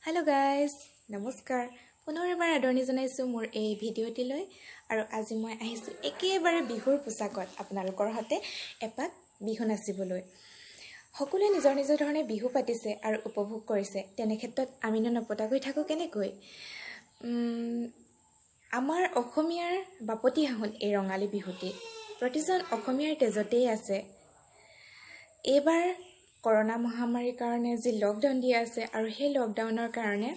hello guys नमस्कार पुনৰ এবাৰ আদৰণি জনাইছোঁ মোৰ এই ভিডিঅ'টিলৈ আৰু আজি মই আহিছোঁ একেবাৰে বিহুৰ পোছাকত আপোনালোকৰ হাতে এপাক বিহু নাচিবলৈ সকলোৱে নিজৰ নিজৰ ধৰণে বিহু পাতিছে আৰু উপভোগ কৰিছে তেনে ক্ষেত্ৰত আমিনো নপতাকৈ থাকোঁ কেনেকৈ আমাৰ অসমীয়াৰ বাপতি সাহোন এই ৰঙালী বিহুটি প্ৰতিজন অসমীয়াৰ তেজতেই আছে এইবাৰ কৰোনা মহামাৰীৰ কাৰণে যি লকডাউন দিয়া আছে আৰু সেই লকডাউনৰ কাৰণে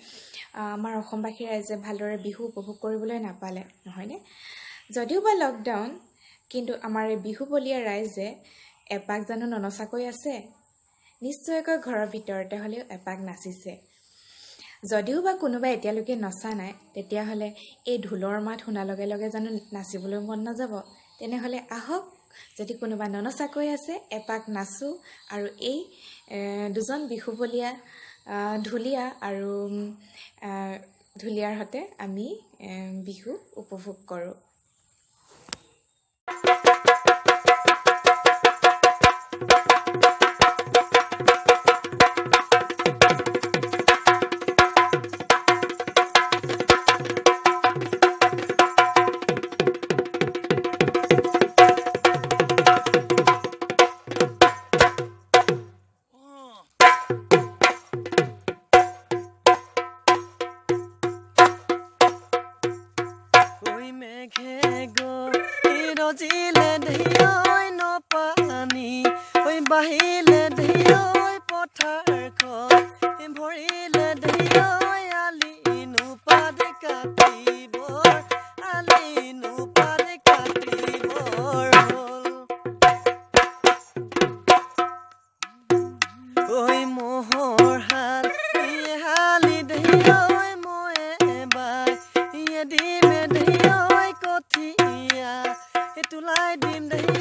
আমাৰ অসমবাসী ৰাইজে ভালদৰে বিহু উপভোগ কৰিবলৈ নাপালে নহয়নে যদিও বা লকডাউন কিন্তু আমাৰ এই বিহুবলীয়া ৰাইজে এপাক জানো ননচাকৈ আছে নিশ্চয়কৈ ঘৰৰ ভিতৰতে হ'লেও এপাক নাচিছে যদিও বা কোনোবা এতিয়ালৈকে নচা নাই তেতিয়াহ'লে এই ঢোলৰ মাত শুনাৰ লগে লগে জানো নাচিবলৈ মন নাযাব তেনেহ'লে আহক যদি কোনোবা ননচাকৈ আছে এপাক নাচো আৰু এই দুজন বিহুবলীয়া ঢুলীয়া আৰু ঢুলীয়াৰ হতে আমি বিহু উপভোগ কৰোঁ বাহিলে দেই পথাৰখন ভৰিলে দেই আলিনো পাদ কাটিবৰ আলিনো পাদ কাটিবৰ ঐ মোহৰ হালি দেই মই বাই দিমে দেই কঠীয়া তোলাই দিম দেই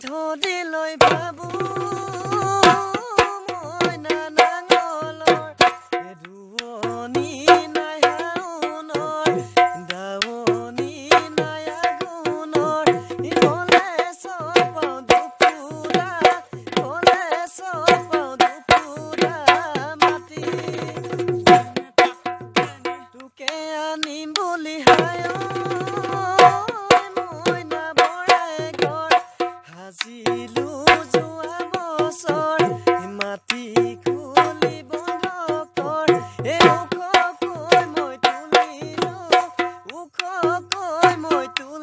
ধৰি লৈ বাবু মই নাঙলৰ ৰুৱনি নাই হাউনৰ দাৱনি নাই আগুনৰ ক'লে চপাও দুপুৰা ক'লে চপাও দুপুৰা মাটি তোকে আনিম বুলি হায় আজিলো যোৱা বছৰ মাটি খুলি বন্ধ কৰ ওখকৈ মই তুলিলো